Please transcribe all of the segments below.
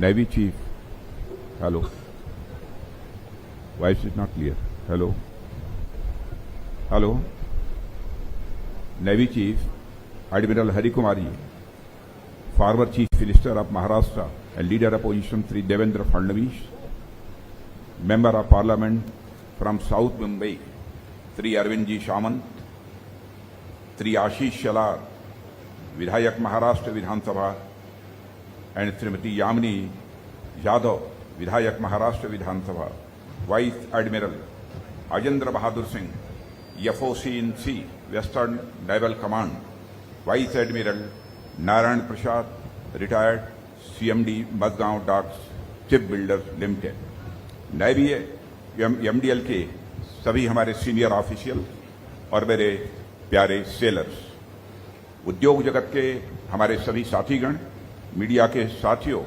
Navy Chief. Hello. Voice is not clear. Hello. Hello. Navy Chief Admiral Hari Kumari, former Chief Minister of Maharashtra and Leader of Opposition Sri Devendra Fadnavis, Member of Parliament from South Mumbai Sri Arvind Ji Samant, Sri Ashish Shalar, Vidhayak Maharashtra Vidhan Sabha, and Srimati Yamini Yadav, Vidhayak Maharashtra Vidhan Sabha, Vice Admiral Ajendra Bahadur Singh, FOC-in-C, Western Naval Command, Vice Admiral Narayan Prasad, retired CMD Mazgaon Docks Shipbuilders Limited, Navy MDL के सभी हमारे senior official और मेरे प्यारे sellers, उद्योग जगत के हमारे सभी साथीगण, मीडिया के साथियों,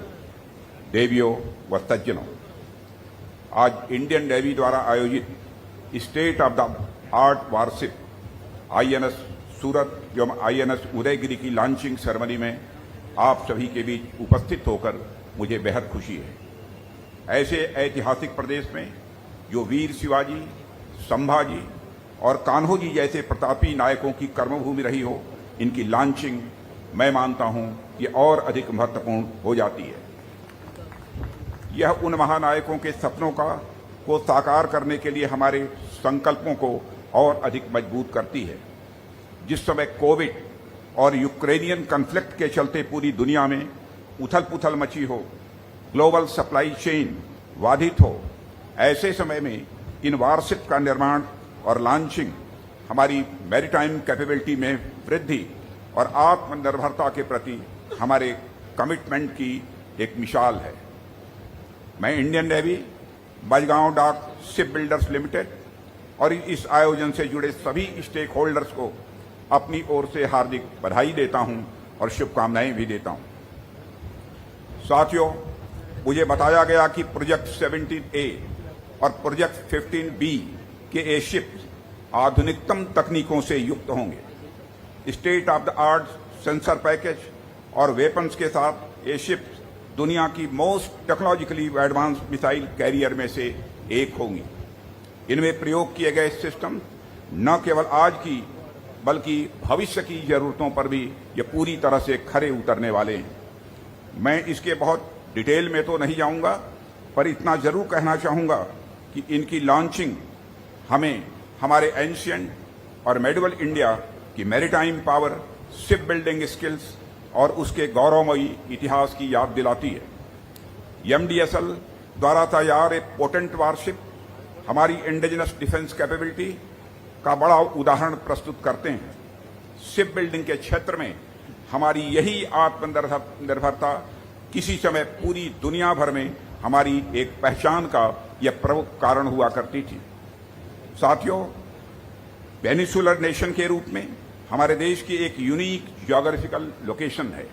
देवियों व सज्जनों, आज इंडियन नेवी द्वारा आयोजित state of the art warship INS सूरत एवं INS उदयगिरी की लॉन्चिंग सेरेमनी में आप सभी के बीच उपस्थित होकर मुझे बेहद खुशी है। ऐसे ऐतिहासिक प्रदेश में जो वीर शिवाजी, संभाजी और कान्होजी जैसे प्रतापी नायकों की कर्मभूमि रही हो, इनकी लॉन्चिंग मैं मानता हूं कि और अधिक महत्वपूर्ण हो जाती है। यह उन महानायकों के सपनों को साकार करने के लिए हमारे संकल्पों को और अधिक मजबूत करती है। जिस समय कोविड और यूक्रेनियन कॉन्फ्लिक्ट के चलते पूरी दुनिया में उथल-पुथल मची हो, ग्लोबल सप्लाई चेन बाधित हो, ऐसे समय में इन वारशिप का निर्माण और लॉन्चिंग हमारी मैरीटाइम कैपेबिलिटी में वृद्धि और आत्मनिर्भरता के प्रति हमारे कमिटमेंट की एक मिसाल है। मैं Indian Navy, Mazagon Dock Shipbuilders Limited और इस आयोजन से जुड़े सभी स्टेक होल्डर्स को अपनी ओर से हार्दिक बधाई देता हूं और शुभकामनाएं भी देता हूं। साथियों, मुझे बताया गया कि प्रोजेक्ट 17A और प्रोजेक्ट 15B के ये शिप्स आधुनिकतम तकनीकों से युक्त होंगे। State of the art sensor package और वेपन्स के साथ ये शिप्स दुनिया की most technologically advance missile carrier में से एक होंगी। इनमें प्रयोग किए गए सिस्टम न केवल आज की बल्कि भविष्य की जरूरतों पर भी ये पूरी तरह से खरे उतरने वाले हैं। मैं इसके बहुत डिटेल में तो नहीं जाऊंगा, पर इतना जरूर कहना चाहूंगा कि इनकी लॉन्चिंग हमें हमारे एंशिएंट और मेडिवल इंडिया की maritime power, ship building skills और उसके गौरवमयी इतिहास की याद दिलाती है। MDSL द्वारा तैयार एक पोटेंट वारशिप हमारी इंडिजिनस डिफेंस कैपेबिलिटी का बड़ा उदाहरण प्रस्तुत करते हैं। शिप बिल्डिंग के क्षेत्र में हमारी यही आत्मनिर्भरता किसी समय पूरी दुनिया भर में हमारी एक पहचान का यह प्रमुख कारण हुआ करती थी। साथियों, पेनिसुलर नेशन के रूप में हमारे देश की एक यूनिक ज्योग्राफिकल लोकेशन है।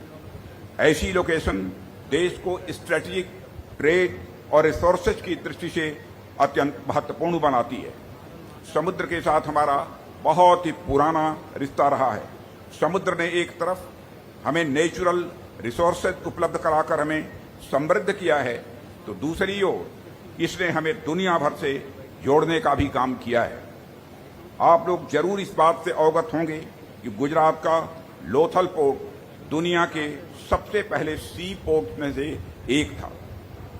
ऐसी लोकेशन देश को स्ट्रेटेजिक, ट्रेड और रिसोर्सेज की दृष्टि से अत्यंत महत्वपूर्ण बनाती है। समुद्र के साथ हमारा बहुत ही पुराना रिश्ता रहा है। समुद्र ने एक तरफ हमें नेचुरल रिसोर्सेज उपलब्ध कराकर हमें समृद्ध किया है, तो दूसरी ओर इसने हमें दुनिया भर से जोड़ने का भी काम किया है। आप लोग जरूर इस बात से अवगत होंगे कि गुजरात का लोथल पोर्ट दुनिया के सबसे पहले सी पोर्ट में से एक था।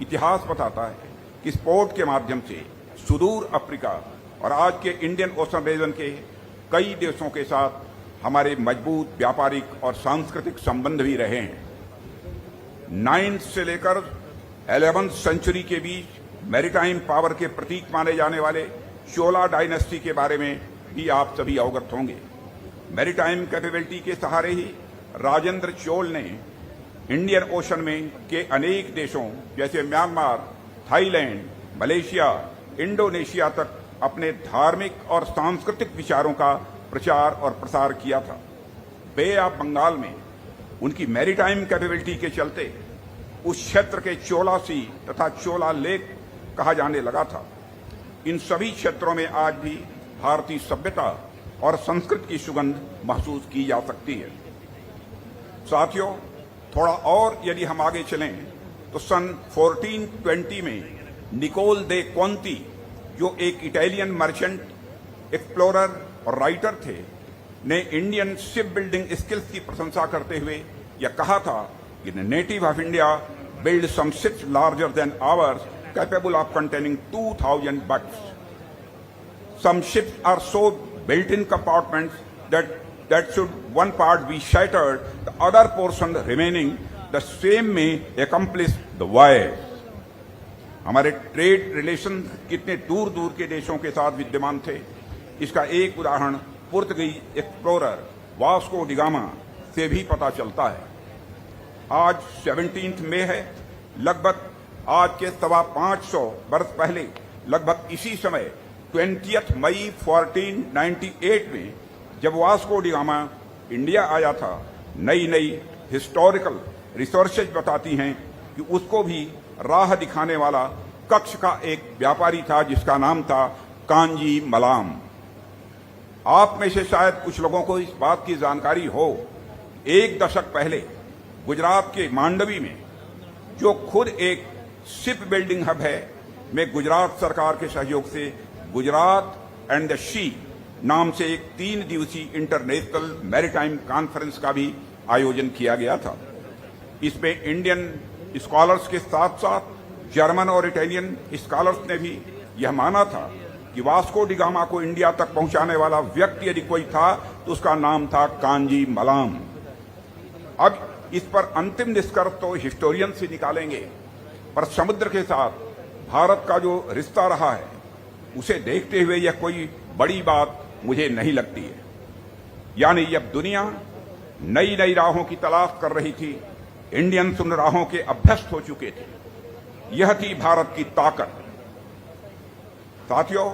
इतिहास बताता है कि इस पोर्ट के माध्यम से सुदूर अफ्रीका और आज के इंडियन ओशन रीजन के कई देशों के साथ हमारे मजबूत व्यापारिक और सांस्कृतिक संबंध भी रहे हैं। 9th से लेकर 11th सेंचुरी के बीच मैरीटाइम पावर के प्रतीक माने जाने वाले चोला डायनेस्टी के बारे में भी आप सभी अवगत होंगे। मैरीटाइम कैपेबिलिटी के सहारे ही राजेंद्र चोल ने इंडियन ओशन में के अनेक देशों जैसे म्यांमार, थाईलैंड, मलेशिया, इंडोनेशिया तक अपने धार्मिक और सांस्कृतिक विचारों का प्रचार और प्रसार किया था। बे ऑफ बंगाल में उनकी मैरीटाइम कैपेबिलिटी के चलते उस क्षेत्र के चोला सी तथा चोला लेक कहा जाने लगा था। इन सभी क्षेत्रों में आज भी भारतीय सभ्यता और संस्कृति की सुगंध महसूस की जा सकती है। साथियों, थोड़ा और यदि हम आगे चलें तो सन 1420 में निकोल दे कोंती, जो एक इटालियन मर्चेंट, एक्सप्लोरर और राइटर थे, ने इंडियन शिप बिल्डिंग स्किल्स की प्रशंसा करते हुए यह कहा था कि native of India build some ships larger than ours capable of containing 2000 butts. Some ships are so built in compartments that should one part be shattered, the other portion remaining the same may accomplish the voyage. हमारे trade relation कितने दूर दूर के देशों के साथ विद्यमान थे, इसका एक उदाहरण पुर्तगाली एक्सप्लोरर वास्को डी गामा से भी पता चलता है. आज 17 मई है. लगभग आज के 550 वर्ष पहले, लगभग इसी समय 20 मई 1498 में जब वास्को डी गामा इंडिया आया था, नई नई हिस्टोरिकल रिसर्चेज बताती हैं कि उसको भी राह दिखाने वाला कच्छ का एक व्यापारी था जिसका नाम था कांजी मलाम. आप में से शायद कुछ लोगों को इस बात की जानकारी हो, एक दशक पहले गुजरात के मांडवी में, जो खुद एक शिप बिल्डिंग हब है, में गुजरात सरकार के सहयोग से गुजरात एंड द शी नाम से एक 3 दिवसीय इंटरनेशनल मैरीटाइम कॉन्फ्रेंस का भी आयोजन किया गया था. इसमें इंडियन स्कॉलर्स के साथ साथ जर्मन और इटालियन स्कॉलर्स ने भी यह माना था कि वास्को डी गामा को इंडिया तक पहुंचाने वाला व्यक्ति यदि कोई था तो उसका नाम था कांजी मलाम. अब इस पर अंतिम निष्कर्ष तो हिस्टोरियन से निकालेंगे, पर समुद्र के साथ भारत का जो रिश्ता रहा है उसे देखते हुए यह कोई बड़ी बात मुझे नहीं लगती है. यानी जब दुनिया नई नई राहों की तलाश कर रही थी, इंडियंस उन राहों के अभ्यस्त हो चुके थे. यह थी भारत की ताकत. साथियों,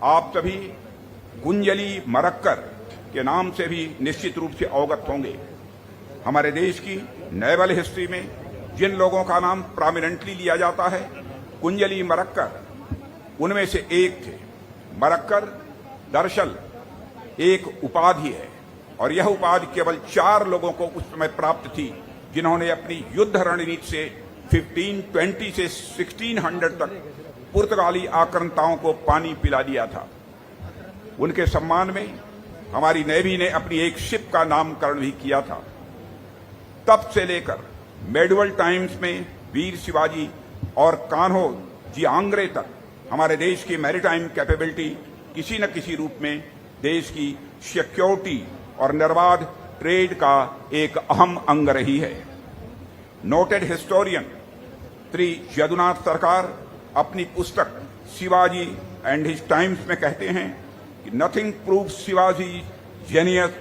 आप सभी गुंजली मरक्कर के नाम से भी निश्चित रूप से अवगत होंगे. हमारे देश की नेवल हिस्ट्री में जिन लोगों का नाम प्रोमिनेंटली लिया जाता है, गुंजली मरक्कर उनमें से एक थे. मरक्कर दरअसल एक उपाधि है और यह उपाधि केवल 4 लोगों को उस समय प्राप्त थी जिन्होंने अपनी युद्ध रणनीति से 1520 से 1600 तक पुर्तगाली आक्रांताओं को पानी पिला दिया था. उनके सम्मान में हमारी नेवी ने अपनी एक शिप का नामकरण भी किया था. तब से लेकर मेडिवल टाइम्स में वीर शिवाजी और कान्हो जी आंग्रे तक हमारे देश की मैरीटाइम कैपेबिलिटी किसी न किसी रूप में देश की सिक्योरिटी और निर्बाध ट्रेड का एक अहम अंग रही है. नोटेड हिस्टोरियन श्री यदुनाथ सरकार अपनी पुस्तक शिवाजी एंड हिज टाइम्स में कहते हैं कि nothing proves Shivaji genius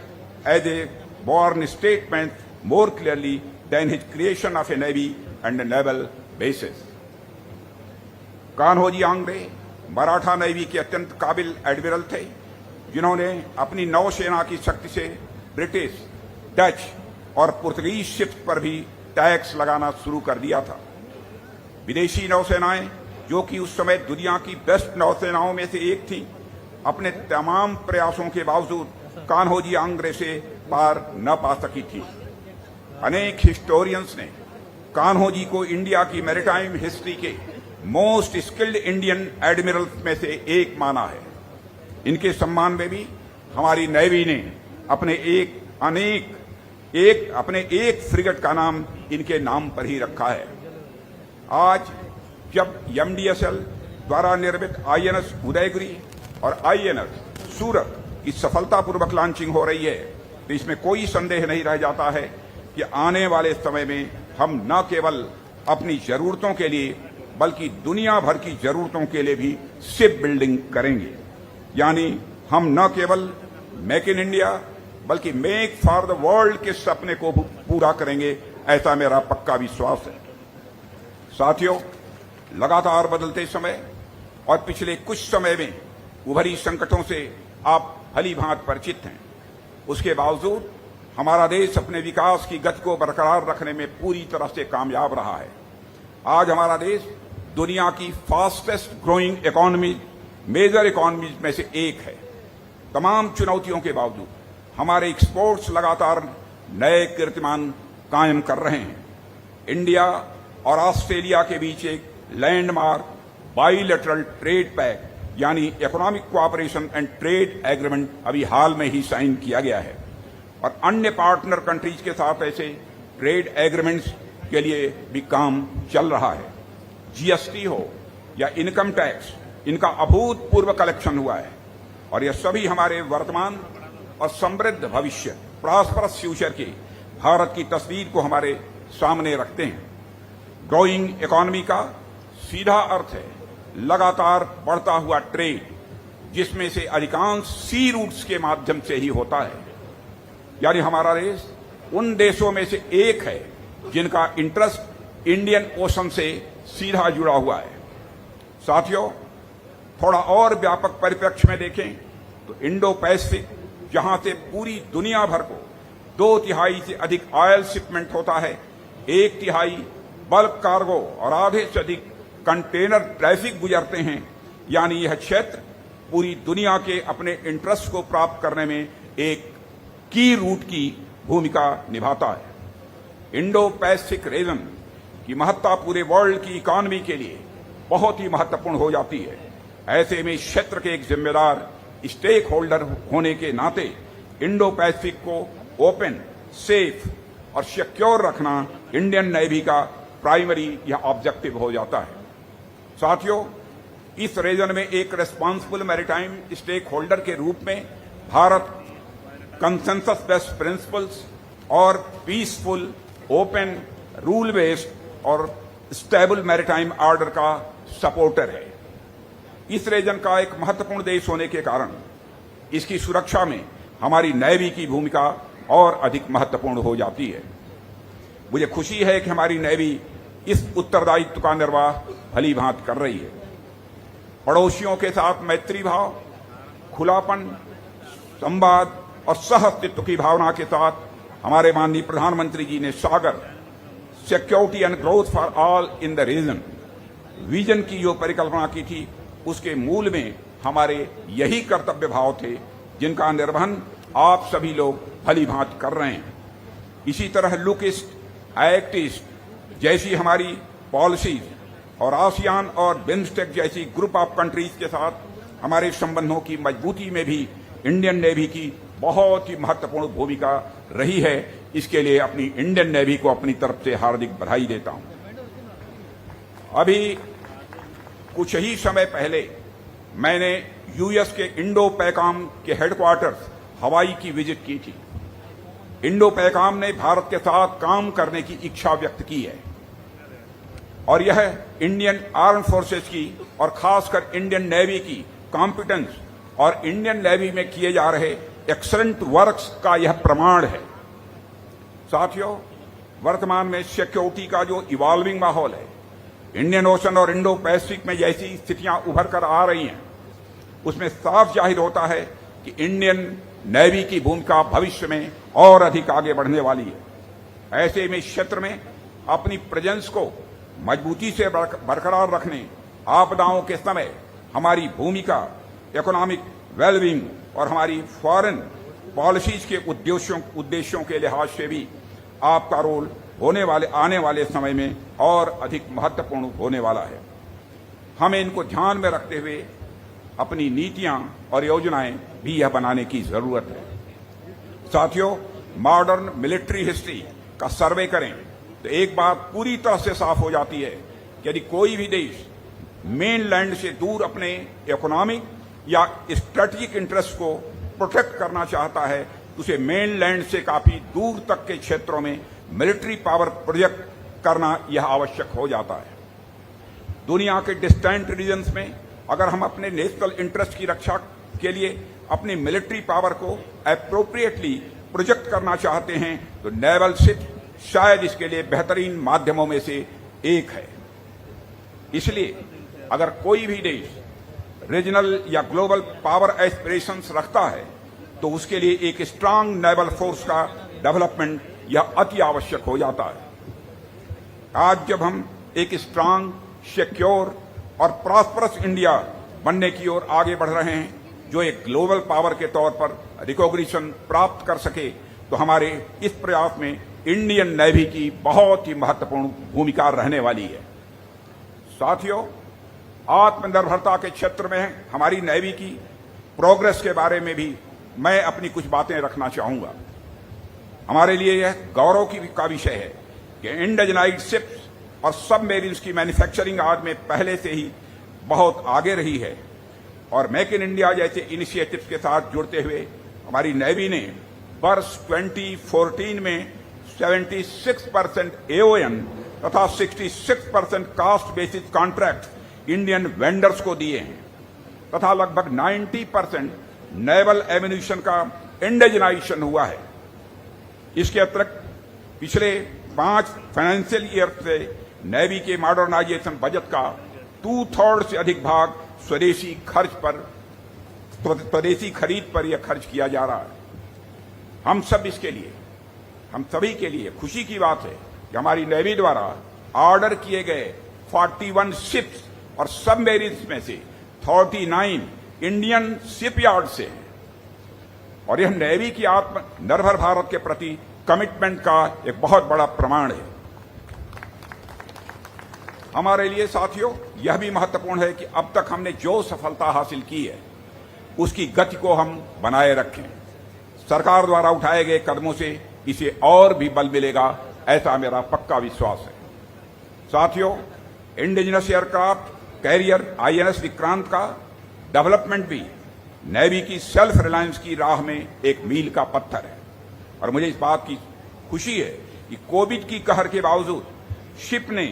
as a born statesman more clearly than his creation of a navy and a naval basis. Kanhoji Angre Maratha navy के अत्यंत काबिल एडमिरल थे, जिन्होंने अपनी नौसेना की शक्ति से ब्रिटिश, डच और पुर्तगीज शिप्स पर भी टैक्स लगाना शुरू कर दिया था. विदेशी नौसेनाएं, जो कि उस समय दुनिया की बेस्ट नौसेनाओं में से एक थी, अपने तमाम प्रयासों के बावजूद कान्होजी आंग्रे से पार न पा सकी थी. अनेक हिस्टोरियंस ने कान्होजी को इंडिया की मैरीटाइम हिस्ट्री के मोस्ट स्किल्ड इंडियन एडमिरल्स में से एक माना है. इनके सम्मान में भी हमारी नेवी ने अपने एक फ्रिगेट का नाम इनके नाम पर ही रखा है. आज जब एमडीएसएल द्वारा निर्मित आईएनएस उदयगिरी और आईएनएस सूरत की सफलतापूर्वक लॉन्चिंग हो रही है, तो इसमें कोई संदेह नहीं रह जाता है कि आने वाले समय में हम न केवल अपनी जरूरतों के लिए बल्कि दुनिया भर की जरूरतों के लिए भी शिप बिल्डिंग करेंगे. यानी हम न केवल मेक इन इंडिया बल्कि मेक फॉर द वर्ल्ड के सपने को पूरा करेंगे, ऐसा मेरा पक्का विश्वास है. साथियों, लगातार बदलते समय और पिछले कुछ समय में उभरी संकटों से आप भली भांति परिचित हैं. उसके बावजूद हमारा देश अपने विकास की गति को बरकरार रखने में पूरी तरह से कामयाब रहा है. आज हमारा देश दुनिया की fastest growing economy, major economies में से एक है. तमाम चुनौतियों के बावजूद हमारे एक्सपोर्ट्स लगातार नए कीर्तिमान कायम कर रहे हैं. इंडिया और ऑस्ट्रेलिया के बीच एक लैंडमार्क बाइलेटरल ट्रेड पैक्ट यानी economic cooperation and trade agreement अभी हाल में ही साइन किया गया है और अन्य पार्टनर कंट्रीज के साथ ऐसे ट्रेड एग्रीमेंट्स के लिए भी काम चल रहा है। जीएसटी हो या इनकम टैक्स, इनका अभूतपूर्व कलेक्शन हुआ है और यह सभी हमारे वर्तमान और समृद्ध भविष्य प्रॉस्परस फ्यूचर के भारत की तस्वीर को हमारे सामने रखते हैं। ग्रोइंग इकोनॉमी का सीधा अर्थ है लगातार बढ़ता हुआ ट्रेड, जिसमें से अधिकांश सी रूट्स के माध्यम से ही होता है। यानी हमारा देश उन देशों में से एक है जिनका इंटरेस्ट इंडियन ओशन से सीधा जुड़ा हुआ है। साथियों, थोड़ा और व्यापक परिप्रेक्ष्य में देखें तो इंडो पैसिफिक, जहां से पूरी दुनिया भर को 2/3 से अधिक ऑयल शिपमेंट होता है, 1/3 बल्क कार्गो और आधे से अधिक कंटेनर ट्रैफिक गुजरते हैं, यानी यह क्षेत्र पूरी दुनिया के अपने इंटरेस्ट को प्राप्त करने में एक की रूट की भूमिका निभाता है। इंडो पैसिफिक रीजन की महत्ता पूरे वर्ल्ड की इकोनॉमी के लिए बहुत ही महत्वपूर्ण हो जाती है। ऐसे में क्षेत्र के एक जिम्मेदार स्टेक होल्डर होने के नाते इंडो पैसिफिक को ओपन, सेफ और सिक्योर रखना इंडियन नेवी का प्राइमरी या ऑब्जेक्टिव हो जाता है। साथियों, इस रीजन में एक रेस्पॉन्सिबल मैरीटाइम स्टेक होल्डर के रूप में भारत कंसेंसस बेस्ड प्रिंसिपल्स और पीसफुल, ओपन, रूल बेस्ड और स्टेबल मैरीटाइम ऑर्डर का सपोर्टर है। इस रीजन का एक महत्वपूर्ण देश होने के कारण इसकी सुरक्षा में हमारी नेवी की भूमिका और अधिक महत्वपूर्ण हो जाती है। मुझे खुशी है कि हमारी नेवी इस उत्तरदायित्व का निर्वाह भली भांति कर रही है। पड़ोसियों के साथ मैत्री भाव, खुलापन, संवाद और सह अस्तित्व की भावना के साथ हमारे माननीय प्रधानमंत्री जी ने Sagar, security and growth for all in the region vision की जो परिकल्पना की थी, उसके मूल में हमारे यही कर्तव्य भाव थे जिनका निर्वहन आप सभी लोग भली भांति कर रहे हैं। इसी तरह लुक ईस्ट, एक्ट ईस्ट जैसी हमारी पॉलिसीज और आसियान और बिम्स्टेक जैसी ग्रुप ऑफ कंट्रीज के साथ हमारे संबंधों की मजबूती में भी इंडियन नेवी की बहुत ही महत्वपूर्ण भूमिका रही है। इसके लिए अपनी इंडियन नेवी को अपनी तरफ से हार्दिक बधाई देता हूं। अभी कुछ ही समय पहले मैंने यूएस के इंडो पैकाम के हेडक्वार्टर्स हवाई की विजिट की थी। इंडो पैकाम ने भारत के साथ काम करने की इच्छा व्यक्त की है और यह इंडियन आर्म फोर्सेस की और खासकर इंडियन नेवी की कॉम्पिटेंस और इंडियन नेवी में किए जा रहे एक्सलेंट वर्क्स का यह प्रमाण है। साथियों, वर्तमान में सिक्योरिटी का जो इवॉल्विंग माहौल है, इंडियन ओशन और इंडो पैसिफिक में जैसी स्थितियां उभर कर आ रही हैं, उसमें साफ जाहिर होता है कि इंडियन नेवी की भूमिका भविष्य में और अधिक आगे बढ़ने वाली है। ऐसे में क्षेत्र में अपनी प्रेजेंस को मजबूती से बरकरार रखने, आपदाओं के समय हमारी भूमिका, इकोनॉमिक वेलबींग और हमारी फॉरेन पॉलिसीज के उद्देश्यों के लिहाज से भी आपका रोल आने वाले समय में और अधिक महत्वपूर्ण होने वाला है। हमें इनको ध्यान में रखते हुए अपनी नीतियां और योजनाएं भी यह बनाने की जरूरत है। साथियों, मॉडर्न मिलिट्री हिस्ट्री का सर्वे करें तो एक बात पूरी तरह से साफ हो जाती है कि यदि कोई भी देश मेनलैंड से दूर अपने इकोनॉमिक या स्ट्रेटेजिक इंटरेस्ट को प्रोटेक्ट करना चाहता है तो उसे मेनलैंड से काफी दूर तक के क्षेत्रों में मिलिट्री पावर प्रोजेक्ट करना यह आवश्यक हो जाता है। दुनिया के डिस्टेंट रीजन्स में अगर हम अपने नेशनल इंटरेस्ट की रक्षा के लिए अपनी मिलिट्री पावर को एप्रोप्रिएटली प्रोजेक्ट करना चाहते हैं तो नेवल सिट शायद इसके लिए बेहतरीन माध्यमों में से एक है। इसलिए अगर कोई भी देश रीजनल या ग्लोबल पावर एस्पिरेशंस रखता है तो उसके लिए एक स्ट्रांग नेवल फोर्स का डेवलपमेंट यह अति आवश्यक हो जाता है। आज जब हम एक स्ट्रांग, सिक्योर और प्रॉस्परस इंडिया बनने की ओर आगे बढ़ रहे हैं जो एक ग्लोबल पावर के तौर पर रिकॉग्निशन प्राप्त कर सके, तो हमारे इस प्रयास में इंडियन नेवी की बहुत ही महत्वपूर्ण भूमिका रहने वाली है। साथियों, आत्मनिर्भरता के क्षेत्र में हमारी नेवी की प्रोग्रेस के बारे में भी मैं अपनी कुछ बातें रखना चाहूंगा। हमारे लिए यह गौरव का विषय है कि इंडिजिनाइज्ड शिप्स और सबमरीन्स की मैन्युफैक्चरिंग आज में पहले से ही बहुत आगे रही है और मेक इन इंडिया जैसे इनिशिएटिव्स के साथ जुड़ते हुए हमारी नेवी ने वर्ष 2014 में 76% AON तथा 66% caste basis contract Indian vendors को दिए हैं तथा लगभग 90% नेवल एम्यूनिशन का इंडिजिनाइजेशन हुआ है। इसके अतिरिक्त पिछले 5 फाइनेंशियल ईयर से नेवी के मॉडर्नाइजेशन बजट का 2/3 से अधिक भाग स्वदेशी खरीद पर यह खर्च किया जा रहा है। हम सभी के लिए खुशी की बात है कि हमारी नेवी द्वारा ऑर्डर किए गए 41 शिप्स और सबमरीन्स में से 39 इंडियन शिपयार्ड से हैं और यह नेवी की आत्मनिर्भर भारत के प्रति कमिटमेंट का एक बहुत बड़ा प्रमाण है। हमारे लिए साथियों यह भी महत्वपूर्ण है कि अब तक हमने जो सफलता हासिल की है उसकी गति को हम बनाए रखें। सरकार द्वारा उठाए गए कदमों से इसे और भी बल मिलेगा, ऐसा मेरा पक्का विश्वास है। साथियों, indigenous aircraft carrier INS Vikrant का डेवलपमेंट भी नेवी की सेल्फ रिलायंस की राह में एक मील का पत्थर है और मुझे इस बात की खुशी है कि कोविड की कहर के बावजूद शिप ने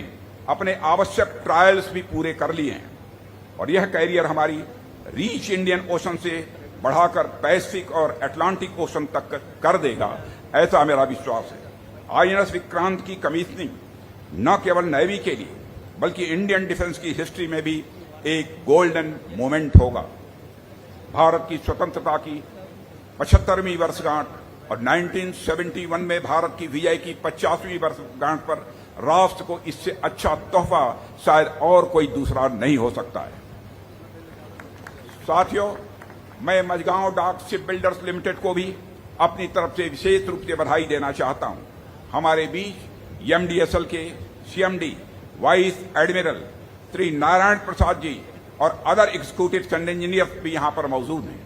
अपने आवश्यक ट्रायल्स भी पूरे कर लिए हैं और यह कैरियर हमारी रीच इंडियन ओशन से बढ़ाकर पैसिफिक और अटलांटिक ओशन तक कर देगा, ऐसा मेरा विश्वास है। INS विक्रांत की कमीशनिंग न केवल नेवी के लिए बल्कि इंडियन डिफेंस की हिस्ट्री में भी एक गोल्डन मोमेंट होगा। भारत की स्वतंत्रता की 75वीं वर्षगांठ और 1971 में भारत की विजय की 50वीं वर्षगांठ पर राष्ट्र को इससे अच्छा तोहफा शायद और कोई दूसरा नहीं हो सकता है। साथियों, मैं मझगांव डाक शिप बिल्डर्स लिमिटेड को भी अपनी तरफ से विशेष रूप से बधाई देना चाहता हूं। हमारे बीच MDSL के CMD vice admiral Shri Narayan Prasad ji और अदर एग्जीक्यूटिव एंड इंजीनियर्स भी यहां पर मौजूद हैं।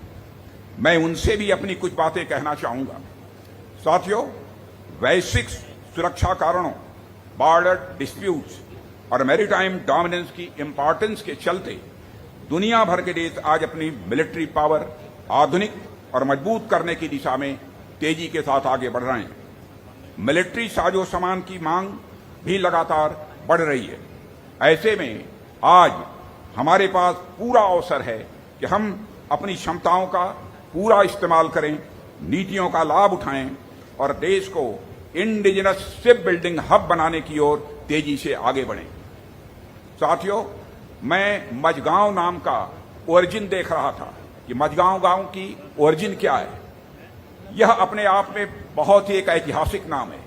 मैं उनसे भी अपनी कुछ बातें कहना चाहूंगा। साथियों, वैश्विक सुरक्षा कारणों, बॉर्डर डिस्प्यूट्स और मैरीटाइम डोमिनेंस की इंपॉर्टेंस के चलते दुनिया भर के देश आज अपनी मिलिट्री पावर आधुनिक और मजबूत करने की दिशा में तेजी के साथ आगे बढ़ रहे हैं। मिलिट्री साजो सामान की मांग भी लगातार बढ़ रही है। ऐसे में आज हमारे पास पूरा अवसर है कि हम अपनी क्षमताओं का पूरा इस्तेमाल करें, नीतियों का लाभ उठाएं और देश को इंडिजिनस शिप बिल्डिंग हब बनाने की ओर तेजी से आगे बढ़ें। साथियों, मैं मझगांव नाम का ओरिजिन देख रहा था कि मझगांव गांव की ओरिजिन क्या है। यह अपने आप में बहुत ही एक ऐतिहासिक नाम है।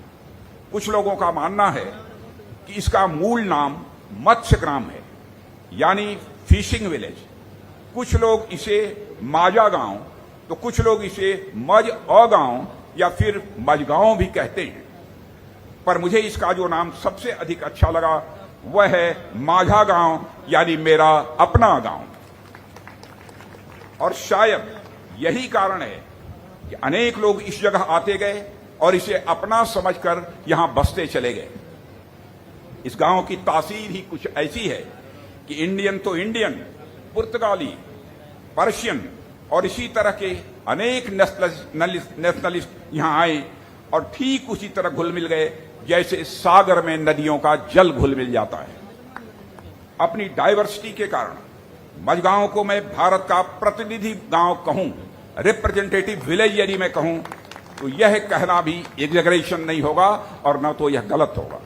कुछ लोगों का मानना है कि इसका मूल नाम मत्स्य ग्राम है, यानी फिशिंग विलेज। कुछ लोग इसे माझा गांव, तो कुछ लोग इसे मझ गांव या फिर मझगांव भी कहते हैं, पर मुझे इसका जो नाम सबसे अधिक अच्छा लगा वह है माझा गांव, यानी मेरा अपना गांव। और शायद यही कारण है कि अनेक लोग इस जगह आते गए और इसे अपना समझकर यहां बसते चले गए। इस गांव की तासीर ही कुछ ऐसी है कि इंडियन तो इंडियन, पुर्तगाली, पर्शियन और इसी तरह के अनेक नेशनलिस्ट यहां आए और ठीक उसी तरह घुल मिल गए जैसे सागर में नदियों का जल घुल मिल जाता है। अपनी डाइवर्सिटी के कारण मझगांव को मैं भारत का प्रतिनिधि गांव कहूं, रिप्रेजेंटेटिव विलेज यदि मैं कहूं, तो यह कहना भी एग्जैगरेशन नहीं होगा और न तो यह गलत होगा।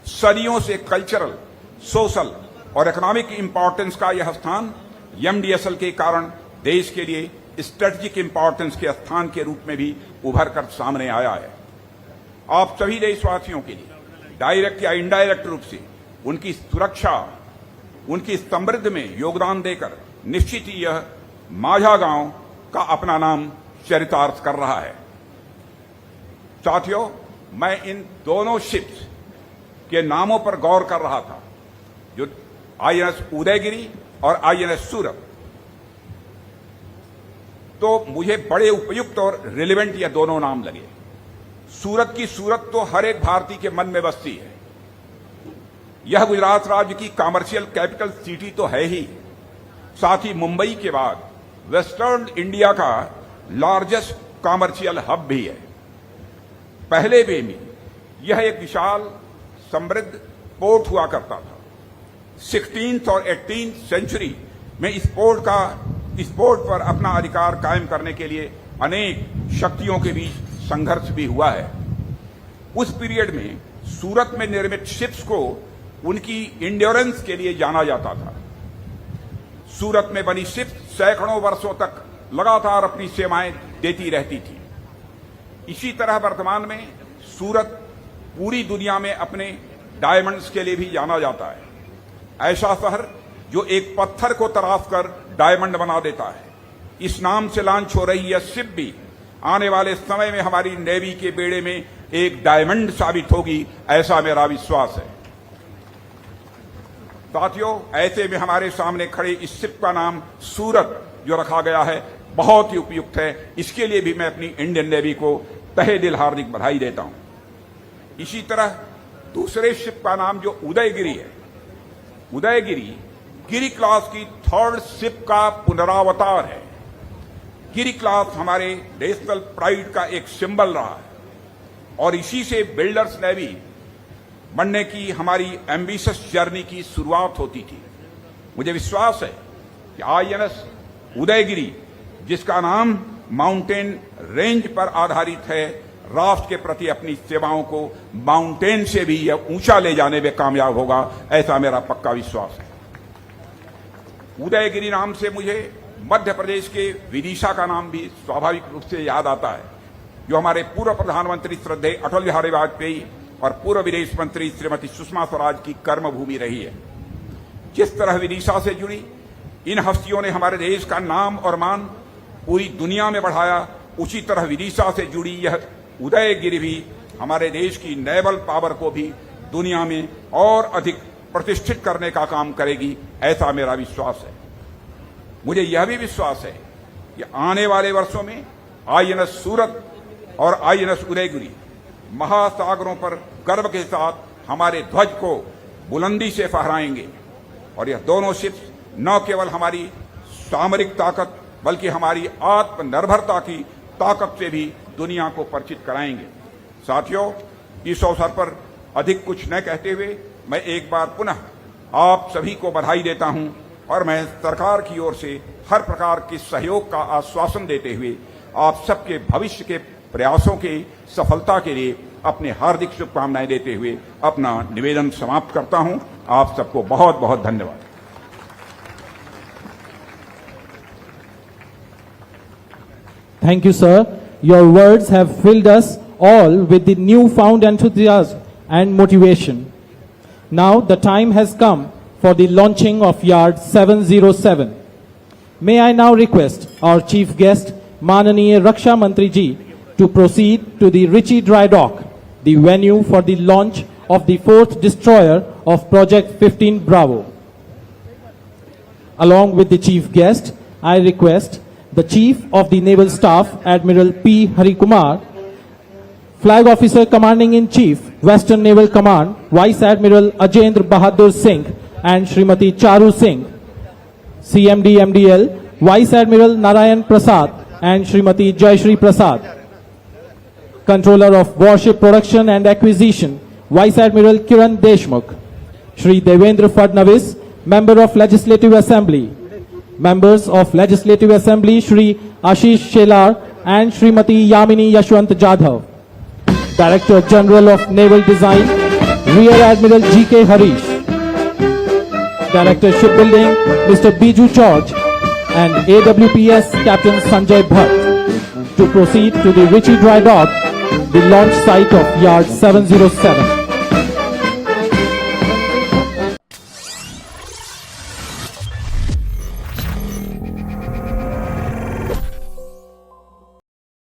सदियों से कल्चरल, सोशल और इकोनॉमिक इंपॉर्टेंस का यह स्थान MDSL के कारण देश के लिए स्ट्रेटेजिक इंपॉर्टेंस के स्थान के रूप में भी उभर कर सामने आया है। आप सभी देशवासियों के लिए डायरेक्ट या इनडायरेक्ट रूप से उनकी सुरक्षा, उनकी समृद्धि में योगदान देकर निश्चित ही यह माझा गांव का अपना नाम चरितार्थ कर रहा है। साथियों, मैं इन दोनों शिप्स के नामों पर गौर कर रहा था, जो आईएनएस उदयगिरी और आईएनएस सूरत, तो मुझे बड़े उपयुक्त और रिलेवेंट यह दोनों नाम लगे। सूरत की सूरत तो हर एक भारतीय के मन में बसती है। यह गुजरात राज्य की कमर्शियल कैपिटल सिटी तो है ही, साथ ही मुंबई के बाद वेस्टर्न इंडिया का लार्जेस्ट कमर्शियल हब भी है। पहले भी यह एक विशाल समृद्ध पोर्ट हुआ करता था। 16th और 18th सेंचुरी में इस पोर्ट पर अपना अधिकार कायम करने के लिए अनेक शक्तियों के बीच संघर्ष भी हुआ है। उस पीरियड में सूरत में निर्मित शिप्स को उनकी इंड्योरेंस के लिए जाना जाता था। सूरत में बनी शिप्स सैकड़ों वर्षों तक लगातार अपनी सेवाएं देती रहती थी। इसी तरह वर्तमान में सूरत पूरी दुनिया में अपने डायमंड्स के लिए भी जाना जाता है। ऐसा शहर जो एक पत्थर को तराश कर डायमंड बना देता है। इस नाम से लॉन्च हो रही यह शिप भी आने वाले समय में हमारी नेवी के बेड़े में एक डायमंड साबित होगी, ऐसा मेरा विश्वास है। साथियों, ऐसे में हमारे सामने खड़े इस शिप का नाम सूरत जो रखा गया है बहुत ही उपयुक्त है। इसके लिए भी मैं अपनी इंडियन नेवी को तहे दिल हार्दिक बधाई देता हूं। इसी तरह दूसरे शिप का नाम जो उदयगिरी है, उदयगिरी गिरी क्लास की 3rd शिप का पुनरावतार है। गिरी क्लास हमारे नेशनल प्राइड का एक सिंबल रहा है और इसी से बिल्डर्स नेवी बनने की हमारी एम्बिशियस जर्नी की शुरुआत होती थी। मुझे विश्वास है कि आईएनएस उदयगिरी, जिसका नाम माउंटेन रेंज पर आधारित है, राष्ट्र के प्रति अपनी सेवाओं को माउंटेन से भी यह ऊंचा ले जाने में कामयाब होगा, ऐसा मेरा पक्का विश्वास है। उदयगिरी नाम से मुझे मध्य प्रदेश के विदिशा का नाम भी स्वाभाविक रूप से याद आता है, जो हमारे पूर्व प्रधानमंत्री श्रद्धेय अटल बिहारी वाजपेयी और पूर्व विदेश मंत्री श्रीमती सुषमा स्वराज की कर्मभूमि रही है। जिस तरह विदिशा से जुड़ी इन हस्तियों ने हमारे देश का नाम और मान पूरी दुनिया में बढ़ाया, उसी तरह विदिशा से जुड़ी यह उदयगिरी भी हमारे देश की नेवल पावर को भी दुनिया में और अधिक प्रतिष्ठित करने का काम करेगी, ऐसा मेरा विश्वास है। मुझे यह भी विश्वास है कि आने वाले वर्षों में आईएनएस सूरत और आईएनएस उदयगिरी महासागरों पर गर्व के साथ हमारे ध्वज को बुलंदी से फहराएंगे और यह दोनों शिप्स न केवल हमारी सामरिक ताकत बल्कि हमारी आत्मनिर्भरता की ताकत से भी दुनिया को परिचित कराएंगे। साथियों, इस अवसर पर अधिक कुछ न कहते हुए मैं एक बार पुनः आप सभी को बधाई देता हूं और मैं सरकार की ओर से हर प्रकार के सहयोग का आश्वासन देते हुए आप सबके भविष्य के प्रयासों के सफलता के लिए अपने हार्दिक शुभकामनाएं देते हुए अपना निवेदन समाप्त करता हूं। आप सबको बहुत बहुत धन्यवाद। Thank you, sir. Your words have filled us all with the newfound enthusiasm and motivation. Now the time has come for the launching of Yard 707. May I now request our chief guest, Mananiya Raksha Mantri ji, to proceed to the Ritchie Dry Dock, the venue for the launch of the 4th destroyer of Project 15 Bravo. Along with the chief guest, I request the Chief of the Naval Staff, Admiral P. Harikumar, Flag Officer Commanding in Chief, Western Naval Command, Vice Admiral Ajendra Bahadur Singh and Srimati Charu Singh, CMD MDL, Vice Admiral Narayan Prasad and Srimati Jayashri Prasad, Controller of Warship Production and Acquisition, Vice Admiral Kiran Deshmukh, Shri Devendra Fadnavis, Member of Legislative Assembly, Members of Legislative Assembly Shri Ashish Shelar and Srimati Yamini Yashwant Jadhav, Director General of Naval Design Rear Admiral G.K. Harish, Director Shipbuilding Mr. Biju George and AWPS Captain Sanjay Bhatt to proceed to the Ritchie Dry Dock, the launch site of Yard 707.